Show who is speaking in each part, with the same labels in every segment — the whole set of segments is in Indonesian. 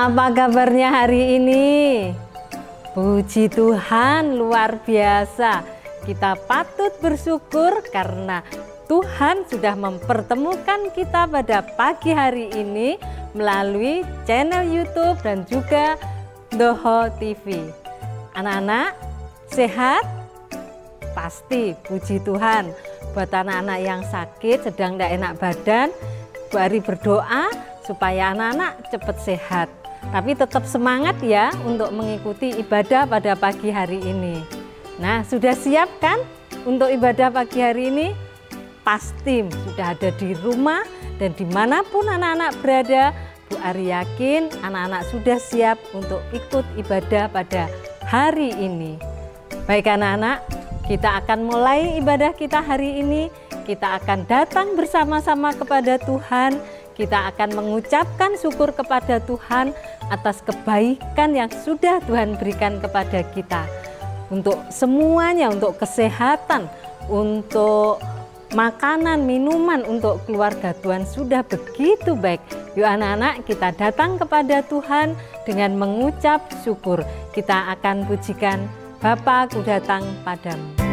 Speaker 1: Apa kabarnya hari ini? Puji Tuhan, luar biasa. Kita patut bersyukur karena Tuhan sudah mempertemukan kita pada pagi hari ini melalui channel YouTube dan juga Doho TV. Anak-anak sehat? Pasti, puji Tuhan. Buat anak-anak yang sakit, sedang tidak enak badan, Bu Ari berdoa supaya anak-anak cepat sehat. Tapi tetap semangat ya untuk mengikuti ibadah pada pagi hari ini. Nah, sudah siap kan untuk ibadah pagi hari ini? Pasti sudah ada di rumah dan dimanapun anak-anak berada, Bu Ari yakin anak-anak sudah siap untuk ikut ibadah pada hari ini. Baik anak-anak, kita akan mulai ibadah kita hari ini. Kita akan datang bersama-sama kepada Tuhan. Kita akan mengucapkan syukur kepada Tuhan atas kebaikan yang sudah Tuhan berikan kepada kita. Untuk semuanya, untuk kesehatan, untuk makanan, minuman, untuk keluarga Tuhan sudah begitu baik. Yuk anak-anak, kita datang kepada Tuhan dengan mengucap syukur. Kita akan pujikan, Bapa, Aku datang padamu.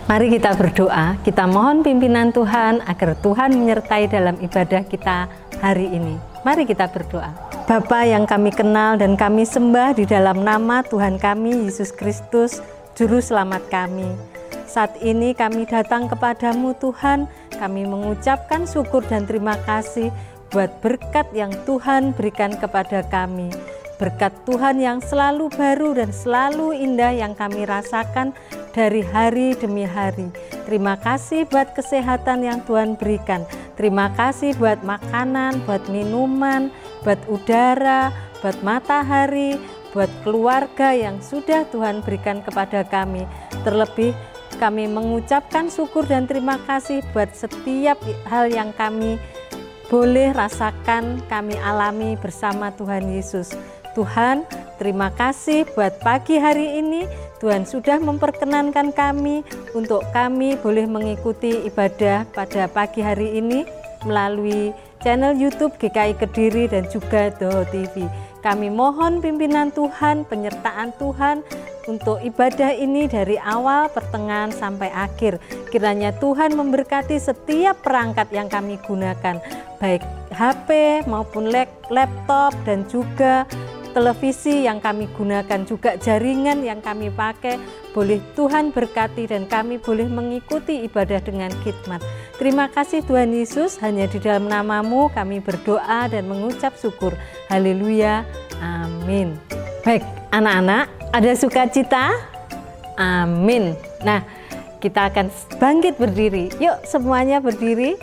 Speaker 1: Mari kita berdoa, kita mohon pimpinan Tuhan agar Tuhan menyertai dalam ibadah kita hari ini. Mari kita berdoa. Bapa yang kami kenal dan kami sembah di dalam nama Tuhan kami, Yesus Kristus, Juru Selamat kami. Saat ini kami datang kepadamu Tuhan, kami mengucapkan syukur dan terima kasih buat berkat yang Tuhan berikan kepada kami. Berkat Tuhan yang selalu baru dan selalu indah yang kami rasakan dari hari demi hari. Terima kasih buat kesehatan yang Tuhan berikan. Terima kasih buat makanan, buat minuman, buat udara, buat matahari, buat keluarga yang sudah Tuhan berikan kepada kami. Terlebih kami mengucapkan syukur dan terima kasih buat setiap hal yang kami boleh rasakan, kami alami bersama Tuhan Yesus. Tuhan, terima kasih buat pagi hari ini. Tuhan sudah memperkenankan kami untuk kami boleh mengikuti ibadah pada pagi hari ini melalui channel YouTube GKI Kediri dan juga Doho TV. Kami mohon pimpinan Tuhan, penyertaan Tuhan untuk ibadah ini dari awal, pertengahan sampai akhir. Kiranya Tuhan memberkati setiap perangkat yang kami gunakan, baik HP maupun laptop dan juga televisi yang kami gunakan, juga jaringan yang kami pakai. Boleh Tuhan berkati dan kami boleh mengikuti ibadah dengan khidmat. Terima kasih Tuhan Yesus, hanya di dalam nama-Mu kami berdoa dan mengucap syukur. Haleluya, amin. Baik anak-anak, ada sukacita? Amin. Nah, kita akan bangkit berdiri. Yuk semuanya berdiri.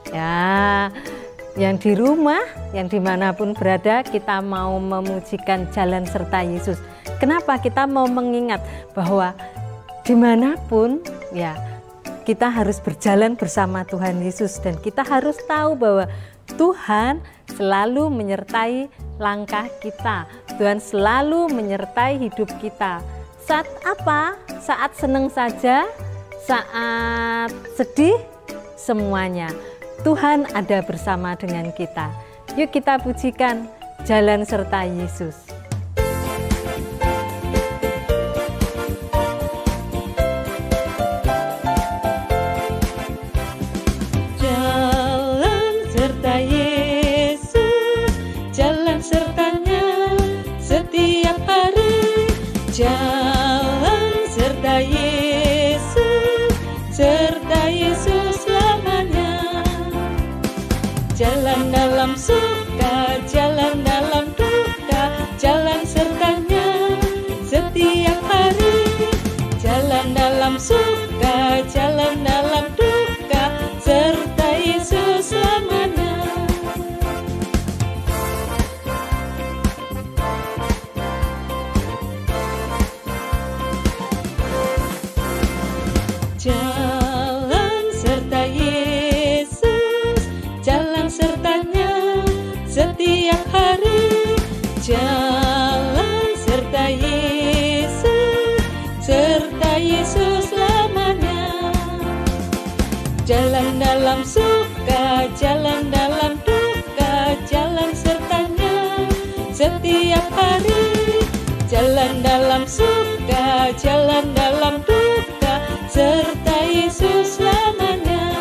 Speaker 1: Ya, yang di rumah, yang dimanapun berada, kita mau memujikan jalan serta Yesus. Kenapa? Kita mau mengingat bahwa dimanapun ya kita harus berjalan bersama Tuhan Yesus. Dan kita harus tahu bahwa Tuhan selalu menyertai langkah kita. Tuhan selalu menyertai hidup kita. Saat apa? Saat senang saja, saat sedih, semuanya Tuhan ada bersama dengan kita. Yuk kita pujikan jalan serta Yesus.
Speaker 2: Jalan serta Yesus, jalan sertanya setiap hari. Jalan serta Yesus, serta Yesus selamanya. Jalan dalam suka, jalan dalam duka, jalan sertanya setiap hari. Jalan dalam suka, jalan dalam duka, serta Yesus selamanya. Jalan serta Yesus, jalan sertanya setiap hari. Jalan serta Yesus, serta Yesus selamanya. Jalan dalam suka, jalan dalam duka, jalan sertanya setiap hari. Jalan dalam suka, jalan dalam duka, serta Yesus selamanya.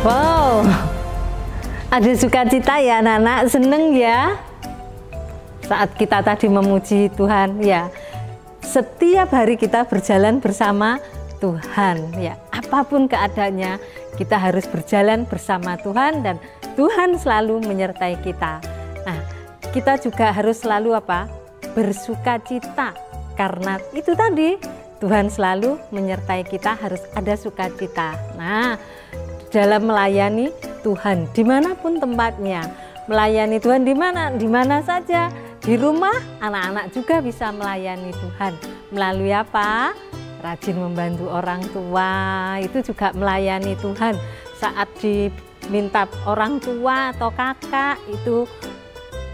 Speaker 1: Wow, ada sukacita ya anak-anak, seneng ya saat kita tadi memuji Tuhan ya. Setiap hari kita berjalan bersama Tuhan ya, apapun keadaannya kita harus berjalan bersama Tuhan dan Tuhan selalu menyertai kita. Nah, kita juga harus selalu apa? Bersukacita, karena itu tadi Tuhan selalu menyertai kita, harus ada sukacita. Nah, dalam melayani Tuhan dimanapun tempatnya, melayani Tuhan di mana saja, di rumah anak-anak juga bisa melayani Tuhan melalui apa? Rajin membantu orang tua, itu juga melayani Tuhan. Saat diminta orang tua atau kakak itu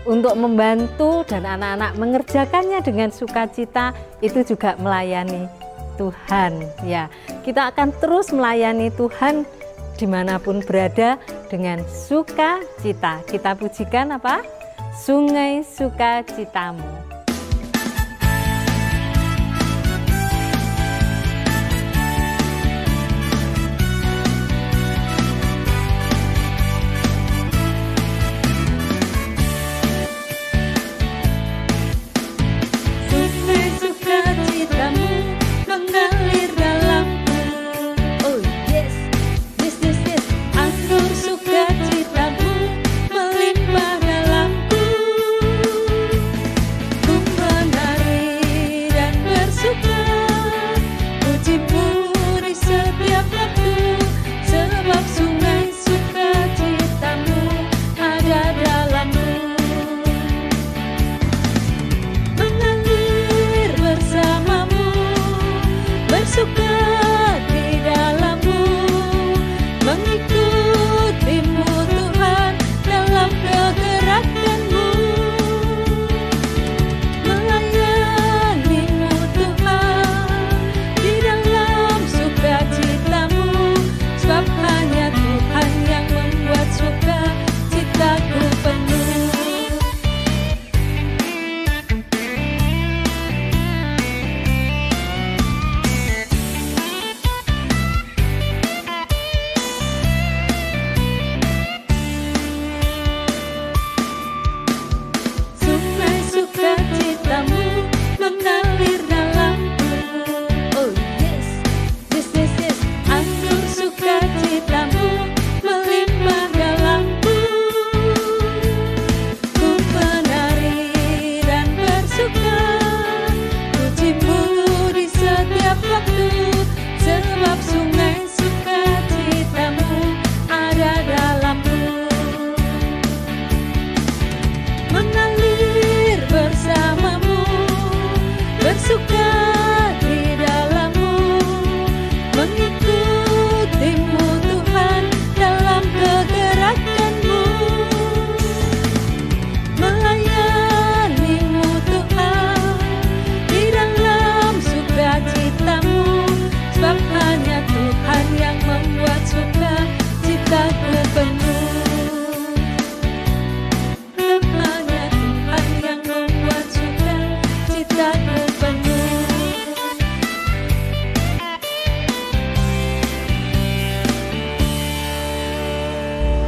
Speaker 1: untuk membantu dan anak-anak mengerjakannya dengan sukacita, itu juga melayani Tuhan ya. Kita akan terus melayani Tuhan dimanapun berada dengan sukacita. Kita pujikan apa? Sungai Sukacitamu.
Speaker 2: Sungai sukacitamu mengalir dalamku. Oh yes, yes yes yes. Anggur sukacitamu melimpah dalamku.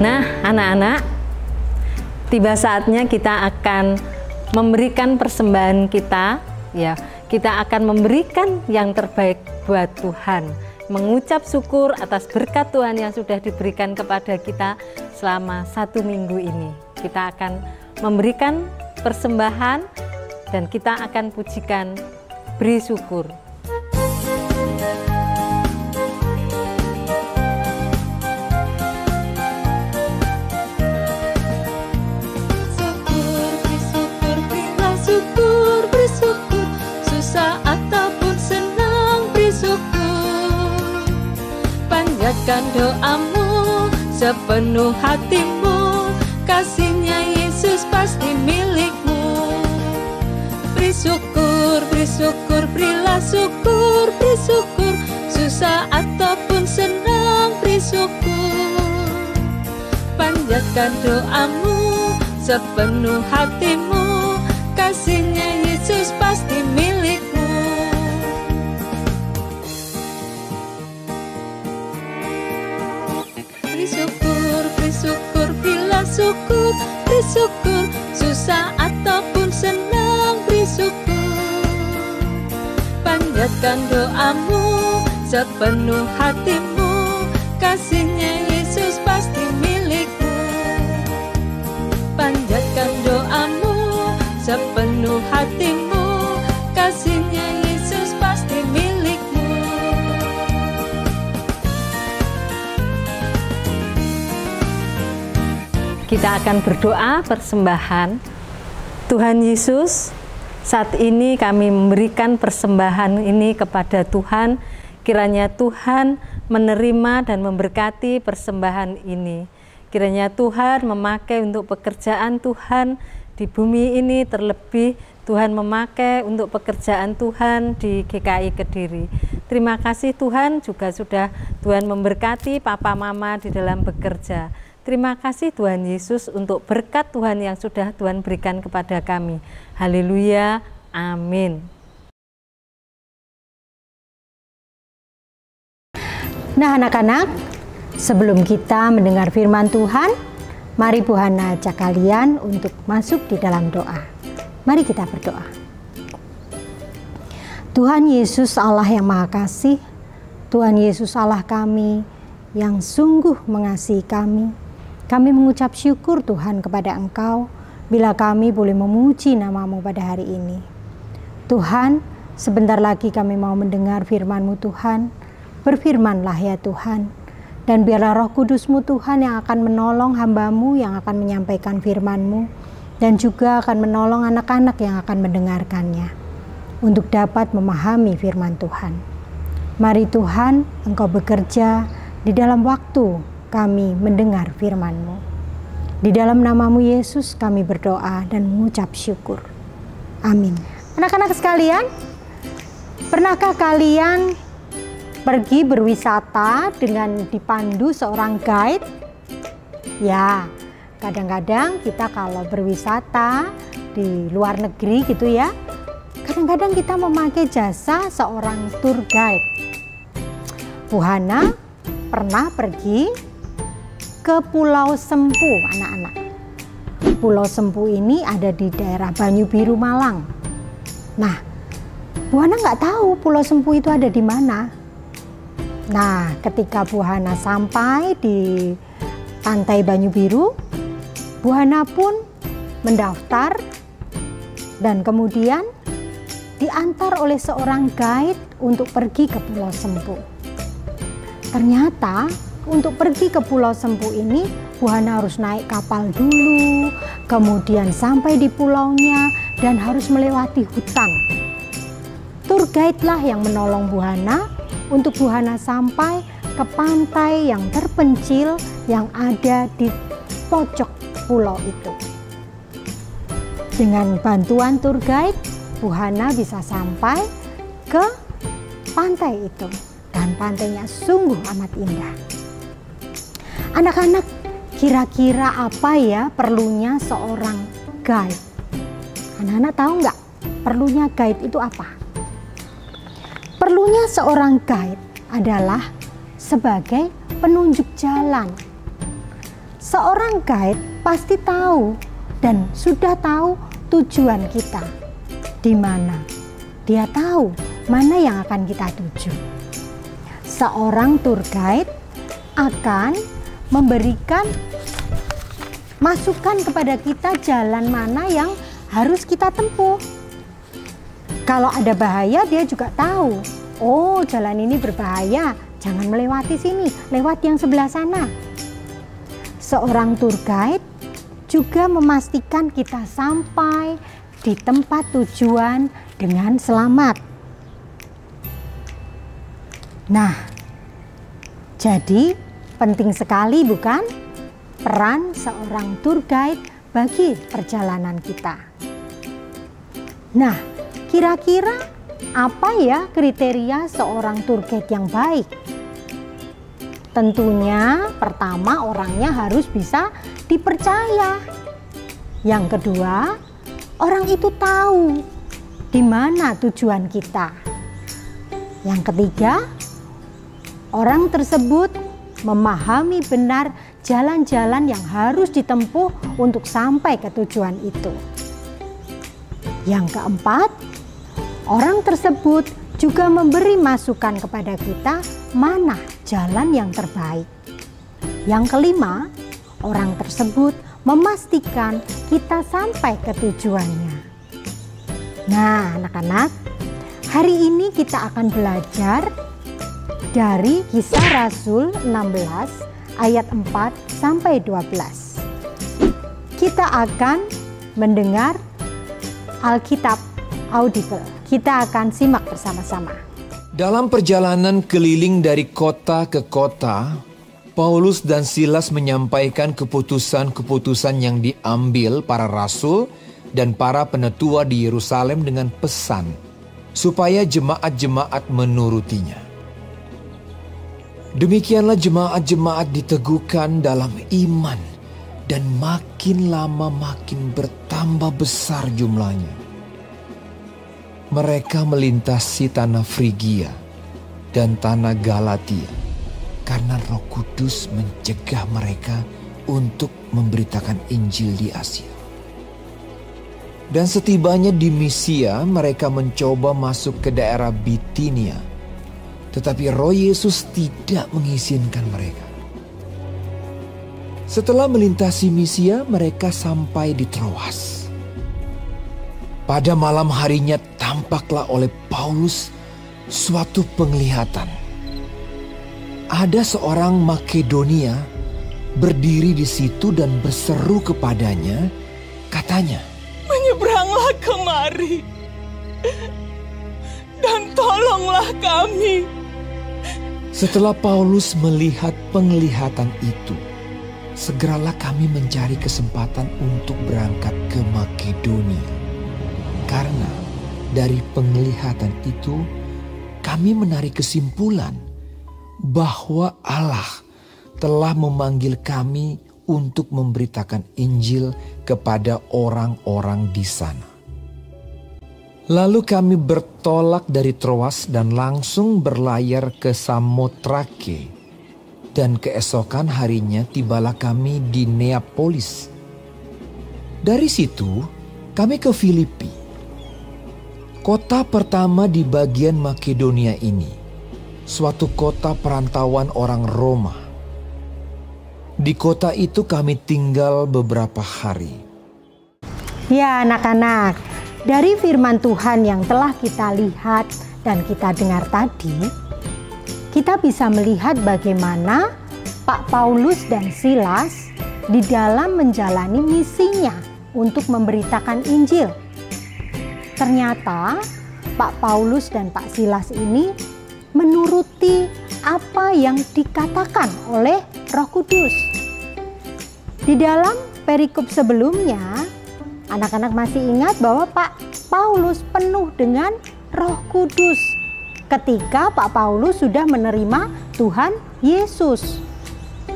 Speaker 1: Nah, anak-anak, tiba saatnya kita akan memberikan persembahan kita, ya. Kita akan memberikan yang terbaik buat Tuhan, mengucap syukur atas berkat Tuhan yang sudah diberikan kepada kita selama 1 minggu ini. Kita akan memberikan persembahan dan kita akan pujikan, beri syukur.
Speaker 2: Panjatkan doamu sepenuh hatimu, kasihnya Yesus pasti milikmu. Beri syukur, berilah syukur, beri syukur, susah ataupun senang, beri syukur. Panjatkan doamu sepenuh hatimu, kasihnya Yesus pasti milikmu. Berilah syukur, beri syukur, susah ataupun senang, beri syukur. Panjatkan doamu sepenuh hatimu, kasihnya Yesus pasti milikmu. Panjatkan doamu sepenuh hatimu, kasihnya Yesus pasti milikmu.
Speaker 1: Kita akan berdoa persembahan. Tuhan Yesus, saat ini kami memberikan persembahan ini kepada Tuhan. Kiranya Tuhan menerima dan memberkati persembahan ini. Kiranya Tuhan memakai untuk pekerjaan Tuhan di bumi ini, terlebih Tuhan memakai untuk pekerjaan Tuhan di GKI Kediri. Terima kasih Tuhan, juga sudah Tuhan memberkati Papa Mama di dalam bekerja. Terima kasih Tuhan Yesus untuk berkat Tuhan yang sudah Tuhan berikan kepada kami. Haleluya, amin.
Speaker 3: Nah anak-anak, sebelum kita mendengar firman Tuhan, mari Bu Hana ajak kalian untuk masuk di dalam doa. Mari kita berdoa. Tuhan Yesus Allah yang Maha Kasih, Tuhan Yesus Allah kami yang sungguh mengasihi kami. Kami mengucap syukur Tuhan kepada Engkau bila kami boleh memuji nama-Mu pada hari ini. Tuhan, sebentar lagi kami mau mendengar firman-Mu Tuhan. Berfirmanlah ya Tuhan, dan biarlah Roh Kudus-Mu Tuhan yang akan menolong hamba-Mu yang akan menyampaikan firman-Mu, dan juga akan menolong anak-anak yang akan mendengarkannya untuk dapat memahami firman Tuhan. Mari Tuhan, Engkau bekerja di dalam waktu kami mendengar firman-Mu. Di dalam nama-Mu Yesus kami berdoa dan mengucap syukur. Amin. Anak-anak sekalian, pernahkah kalian pergi berwisata dengan dipandu seorang guide? Ya, kadang-kadang kita kalau berwisata di luar negeri gitu ya, kadang-kadang kita memakai jasa seorang tour guide. Bu Hana pernah pergi ke Pulau Sempu, anak-anak. Pulau Sempu ini ada di daerah Banyu Biru, Malang. Nah, Bu Hana nggak tahu Pulau Sempu itu ada di mana. Nah, ketika Bu Hana sampai di pantai Banyu Biru, Bu Hana pun mendaftar dan kemudian diantar oleh seorang guide untuk pergi ke Pulau Sempu. Ternyata untuk pergi ke Pulau Sempu ini, Bu Hana harus naik kapal dulu, kemudian sampai di pulaunya dan harus melewati hutan. Tour guide lah yang menolong Bu Hana untuk Bu Hana sampai ke pantai yang terpencil yang ada di pojok pulau itu. Dengan bantuan tour guide, Bu Hana bisa sampai ke pantai itu dan pantainya sungguh amat indah. Anak-anak, kira-kira apa ya perlunya seorang guide? Anak-anak tahu nggak perlunya guide itu apa? Perlunya seorang guide adalah sebagai penunjuk jalan. Seorang guide pasti tahu dan sudah tahu tujuan kita di mana. Dia tahu mana yang akan kita tuju. Seorang tour guide akan memberikan masukan kepada kita jalan mana yang harus kita tempuh. Kalau ada bahaya, dia juga tahu. Oh, jalan ini berbahaya, jangan melewati sini, lewat yang sebelah sana. Seorang tour guide juga memastikan kita sampai di tempat tujuan dengan selamat. Nah, jadi penting sekali bukan peran seorang tour guide bagi perjalanan kita. Nah, kira-kira apa ya kriteria seorang tour guide yang baik? Tentunya pertama orangnya harus bisa dipercaya. Yang kedua, orang itu tahu di mana tujuan kita. Yang ketiga, orang tersebut memahami benar jalan-jalan yang harus ditempuh untuk sampai ke tujuan itu. Yang keempat, orang tersebut juga memberi masukan kepada kita mana jalan yang terbaik. Yang kelima, orang tersebut memastikan kita sampai ke tujuannya. Nah, anak-anak, hari ini kita akan belajar dari Kisah Rasul 16 ayat 4 sampai 12. Kita akan mendengar Alkitab Audible. Kita akan simak bersama-sama.
Speaker 4: Dalam perjalanan keliling dari kota ke kota, Paulus dan Silas menyampaikan keputusan-keputusan yang diambil para rasul dan para penetua di Yerusalem dengan pesan supaya jemaat-jemaat menurutinya. Demikianlah jemaat-jemaat diteguhkan dalam iman dan makin lama makin bertambah besar jumlahnya. Mereka melintasi tanah Frigia dan tanah Galatia karena Roh Kudus mencegah mereka untuk memberitakan Injil di Asia. Dan setibanya di Misia, mereka mencoba masuk ke daerah Bitinia, tetapi Roh Yesus tidak mengizinkan mereka. Setelah melintasi Misia, mereka sampai di Troas. Pada malam harinya tampaklah oleh Paulus suatu penglihatan. Ada seorang Makedonia berdiri di situ dan berseru kepadanya, katanya,
Speaker 5: "Menyeberanglah kemari dan tolonglah kami."
Speaker 4: Setelah Paulus melihat penglihatan itu, segeralah kami mencari kesempatan untuk berangkat ke Makedonia. Karena dari penglihatan itu, kami menarik kesimpulan bahwa Allah telah memanggil kami untuk memberitakan Injil kepada orang-orang di sana. Lalu kami bertolak dari Troas dan langsung berlayar ke Samotrake. Dan keesokan harinya tibalah kami di Neapolis. Dari situ kami ke Filipi, kota pertama di bagian Makedonia ini, suatu kota perantauan orang Roma. Di kota itu kami tinggal beberapa hari.
Speaker 3: Ya anak-anak, dari firman Tuhan yang telah kita lihat dan kita dengar tadi, kita bisa melihat bagaimana Pak Paulus dan Silas di dalam menjalani misinya untuk memberitakan Injil. Ternyata Pak Paulus dan Pak Silas ini menuruti apa yang dikatakan oleh Roh Kudus. Di dalam perikop sebelumnya, anak-anak masih ingat bahwa Pak Paulus penuh dengan Roh Kudus ketika Pak Paulus sudah menerima Tuhan Yesus.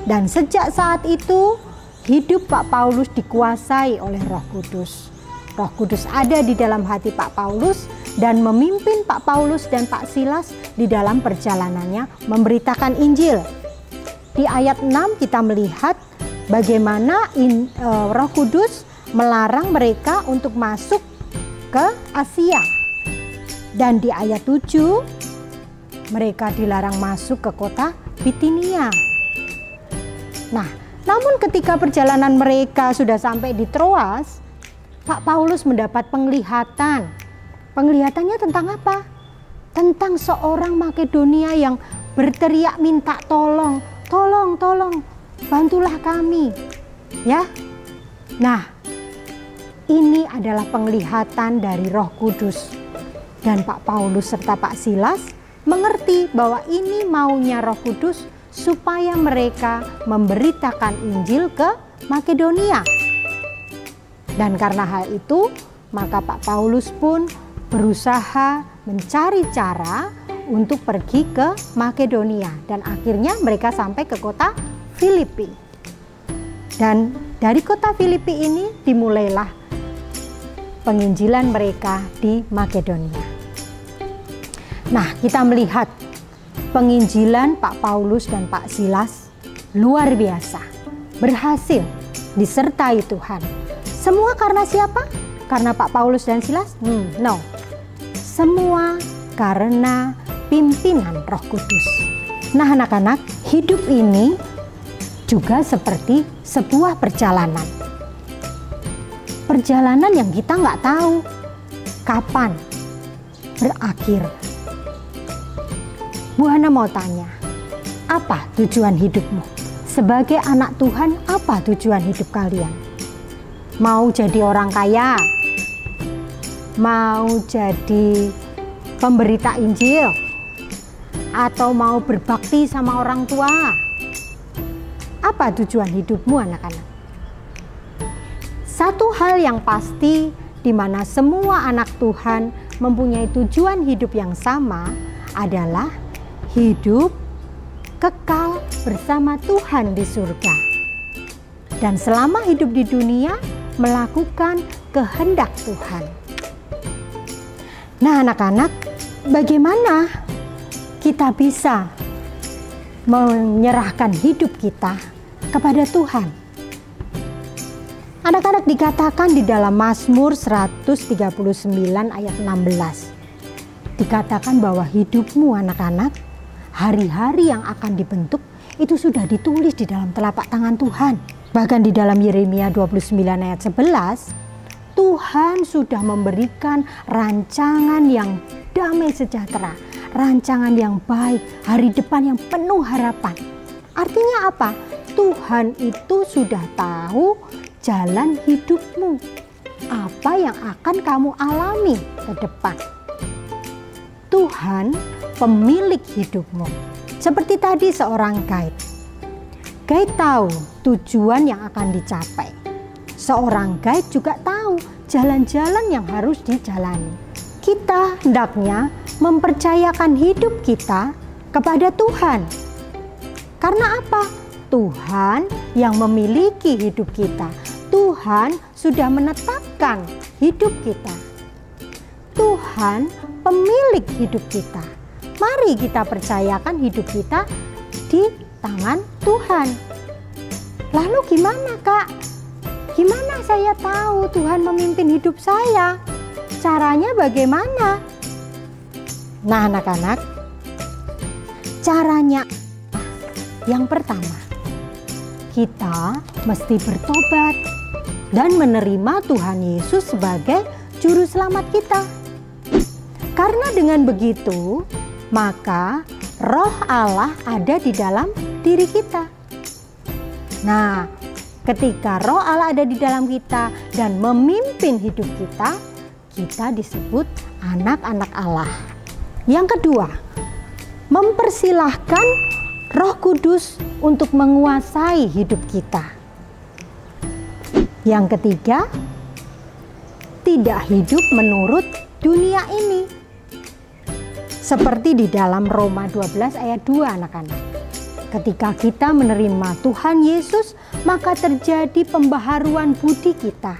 Speaker 3: Dan sejak saat itu, hidup Pak Paulus dikuasai oleh Roh Kudus. Roh Kudus ada di dalam hati Pak Paulus dan memimpin Pak Paulus dan Pak Silas di dalam perjalanannya memberitakan Injil. Di ayat 6 kita melihat bagaimana Roh Kudus melarang mereka untuk masuk ke Asia. Dan di ayat 7 mereka dilarang masuk ke kota Bitinia. Nah, namun ketika perjalanan mereka sudah sampai di Troas, Pak Paulus mendapat penglihatan. Penglihatannya tentang apa? Tentang seorang Makedonia yang berteriak minta tolong, tolong, tolong, bantulah kami. Ya. Nah, ini adalah penglihatan dari Roh Kudus. Dan Pak Paulus serta Pak Silas mengerti bahwa ini maunya Roh Kudus supaya mereka memberitakan Injil ke Makedonia. Dan karena hal itu, maka Pak Paulus pun berusaha mencari cara untuk pergi ke Makedonia. Dan akhirnya mereka sampai ke kota Filipi. Dan dari kota Filipi ini dimulailah penginjilan mereka di Makedonia. Nah, kita melihat penginjilan Pak Paulus dan Pak Silas luar biasa, berhasil disertai Tuhan. Semua karena siapa? Karena Pak Paulus dan Silas? No. Semua karena pimpinan Roh Kudus. Nah, anak-anak, hidup ini juga seperti sebuah perjalanan. Perjalanan yang kita nggak tahu kapan berakhir. Bu Hana mau tanya, apa tujuan hidupmu? Sebagai anak Tuhan, apa tujuan hidup kalian? Mau jadi orang kaya? Mau jadi pemberita Injil? Atau mau berbakti sama orang tua? Apa tujuan hidupmu, anak-anak? Satu hal yang pasti di mana semua anak Tuhan mempunyai tujuan hidup yang sama adalah hidup kekal bersama Tuhan di surga. Dan selama hidup di dunia, melakukan kehendak Tuhan. Nah, anak-anak, bagaimana kita bisa menyerahkan hidup kita kepada Tuhan? Anak-anak, dikatakan di dalam Mazmur 139 ayat 16. Dikatakan bahwa hidupmu, anak-anak, hari-hari yang akan dibentuk itu sudah ditulis di dalam telapak tangan Tuhan. Bahkan di dalam Yeremia 29 ayat 11, Tuhan sudah memberikan rancangan yang damai sejahtera, rancangan yang baik, hari depan yang penuh harapan. Artinya apa? Tuhan itu sudah tahu jalan hidupmu, apa yang akan kamu alami ke depan. Tuhan pemilik hidupmu. Seperti tadi seorang guide. Guide tahu tujuan yang akan dicapai. Seorang guide juga tahu jalan-jalan yang harus dijalani. Kita hendaknya mempercayakan hidup kita kepada Tuhan. Karena apa? Tuhan yang memiliki hidup kita. Tuhan sudah menetapkan hidup kita. Tuhan pemilik hidup kita. Mari kita percayakan hidup kita di tangan Tuhan. Lalu gimana, Kak? Gimana saya tahu Tuhan memimpin hidup saya? Caranya bagaimana? Nah, anak-anak, caranya yang pertama, kita mesti bertobat dan menerima Tuhan Yesus sebagai juru selamat kita. Karena dengan begitu, maka Roh Allah ada di dalam diri kita. Nah, ketika Roh Allah ada di dalam kita dan memimpin hidup kita, kita disebut anak-anak Allah. Yang kedua, mempersilahkan Roh Kudus untuk menguasai hidup kita. Yang ketiga, tidak hidup menurut dunia ini. Seperti di dalam Roma 12 ayat 2, anak-anak. Ketika kita menerima Tuhan Yesus, maka terjadi pembaharuan budi kita.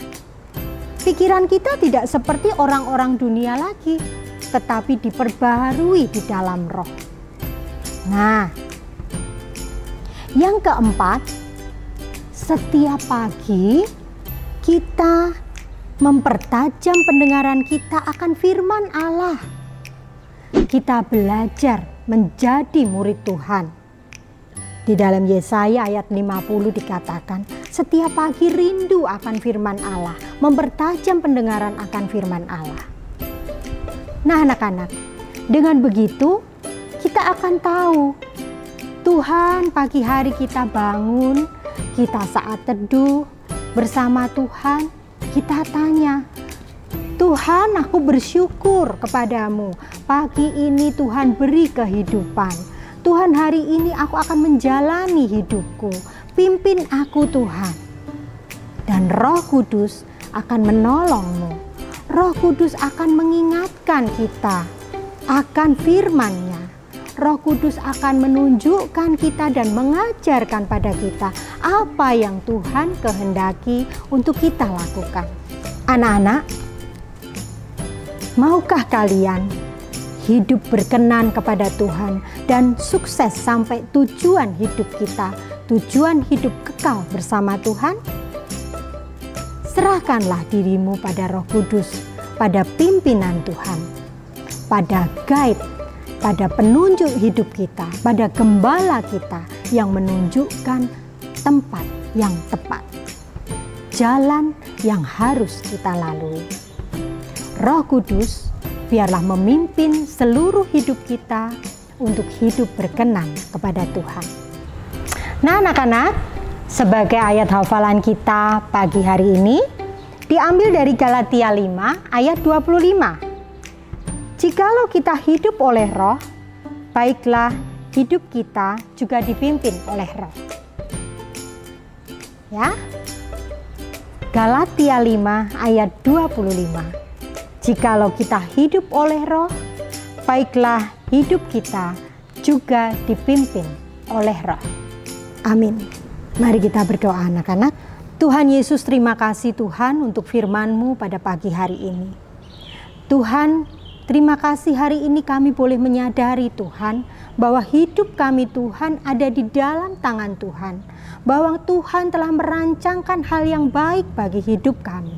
Speaker 3: Pikiran kita tidak seperti orang-orang dunia lagi, tetapi diperbaharui di dalam roh. Nah, yang keempat, setiap pagi kita mempertajam pendengaran kita akan firman Allah. Kita belajar menjadi murid Tuhan. Di dalam Yesaya ayat 50 dikatakan, setiap pagi rindu akan firman Allah, mempertajam pendengaran akan firman Allah. Nah anak-anak, dengan begitu kita akan tahu Tuhan pagi hari kita bangun, kita saat teduh bersama Tuhan, kita tanya, Tuhan aku bersyukur kepadamu, pagi ini Tuhan beri kehidupan, Tuhan hari ini aku akan menjalani hidupku, pimpin aku Tuhan. Dan Roh Kudus akan menolongmu, Roh Kudus akan mengingatkan kita akan firman-Nya. Roh Kudus akan menunjukkan kita dan mengajarkan pada kita apa yang Tuhan kehendaki untuk kita lakukan. Anak-anak, maukah kalian hidup berkenan kepada Tuhan dan sukses sampai tujuan hidup kita, tujuan hidup kekal bersama Tuhan? Serahkanlah dirimu pada Roh Kudus, pada pimpinan Tuhan, pada guide, pada penunjuk hidup kita, pada gembala kita yang menunjukkan tempat yang tepat, jalan yang harus kita lalui. Roh Kudus biarlah memimpin seluruh hidup kita untuk hidup berkenan kepada Tuhan. Nah anak-anak, sebagai ayat hafalan kita pagi hari ini diambil dari Galatia 5 ayat 25. Jikalau kita hidup oleh Roh, baiklah hidup kita juga dipimpin oleh Roh. Ya. Galatia 5 ayat 25. Jikalau kita hidup oleh Roh, baiklah hidup kita juga dipimpin oleh Roh. Amin. Mari kita berdoa anak-anak. Tuhan Yesus, terima kasih Tuhan untuk firman-Mu pada pagi hari ini. Tuhan, terima kasih hari ini kami boleh menyadari Tuhan bahwa hidup kami Tuhan ada di dalam tangan Tuhan. Bahwa Tuhan telah merancangkan hal yang baik bagi hidup kami.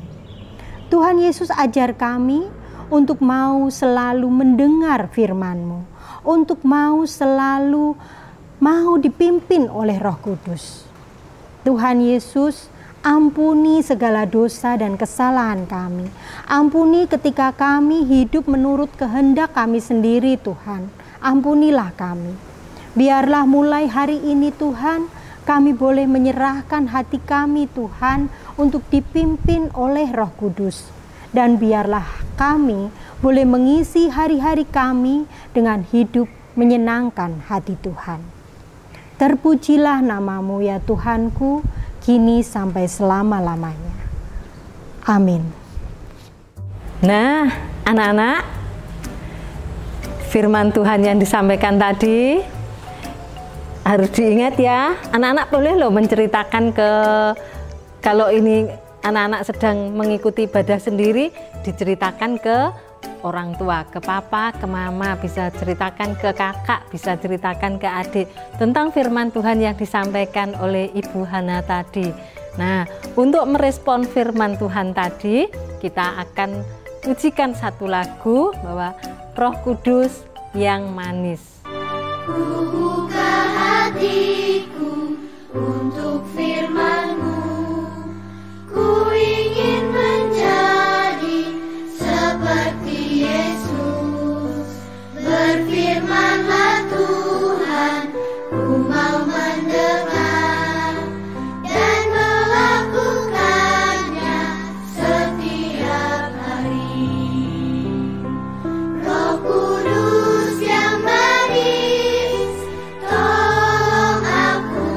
Speaker 3: Tuhan Yesus ajar kami untuk mau selalu mendengar firman-Mu. Untuk mau selalu dipimpin oleh Roh Kudus. Tuhan Yesus, ampuni segala dosa dan kesalahan kami. Ampuni ketika kami hidup menurut kehendak kami sendiri Tuhan. Ampunilah kami. Biarlah mulai hari ini Tuhan, kami boleh menyerahkan hati kami Tuhan untuk dipimpin oleh Roh Kudus. Dan biarlah kami boleh mengisi hari-hari kami dengan hidup menyenangkan hati Tuhan. Terpujilah nama-Mu ya Tuhanku, kini sampai selama-lamanya. Amin.
Speaker 1: Nah, anak-anak, firman Tuhan yang disampaikan tadi harus diingat ya. Anak-anak boleh loh menceritakan kalau ini anak-anak sedang mengikuti ibadah sendiri, diceritakan ke orang tua, ke papa, ke mama, bisa ceritakan ke kakak, bisa ceritakan ke adik tentang firman Tuhan yang disampaikan oleh Ibu Hana tadi. Nah, untuk merespon firman Tuhan tadi, kita akan ujikan satu lagu bahwa Roh Kudus yang manis.
Speaker 6: Buka hatiku untuk firman-Mu, ku ingin menjadi seperti Yesus. Berfirmanlah Tuhan, ku mau mendengar dan melakukannya setiap hari. Roh Kudus yang manis, tolong aku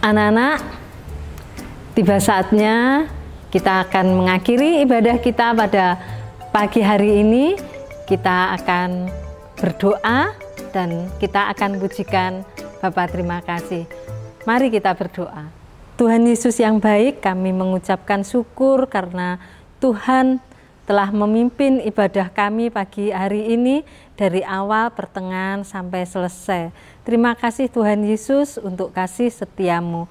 Speaker 1: Anak-anak, tiba saatnya kita akan mengakhiri ibadah kita pada pagi hari ini. Kita akan berdoa dan kita akan pujikan Bapa terima kasih. Mari kita berdoa. Tuhan Yesus yang baik, kami mengucapkan syukur karena Tuhan telah memimpin ibadah kami pagi hari ini dari awal, pertengahan, sampai selesai. Terima kasih Tuhan Yesus untuk kasih setiamu.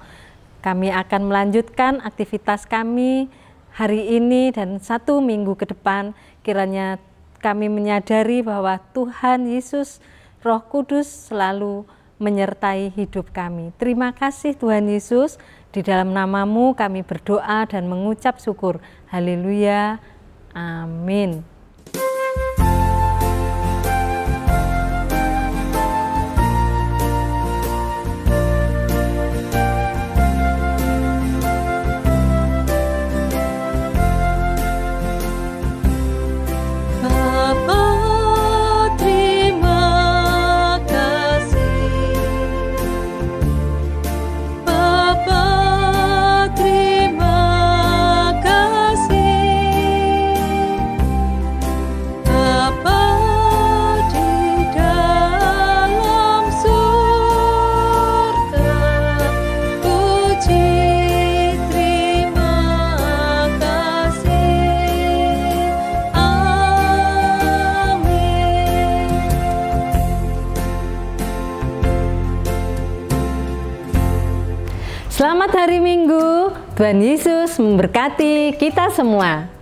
Speaker 1: Kami akan melanjutkan aktivitas kami hari ini dan 1 minggu ke depan. Kiranya kami menyadari bahwa Tuhan Yesus, Roh Kudus selalu menyertai hidup kami. Terima kasih Tuhan Yesus, di dalam nama-Mu kami berdoa dan mengucap syukur. Haleluya. Amin. Selamat hari Minggu, Tuhan Yesus memberkati kita semua.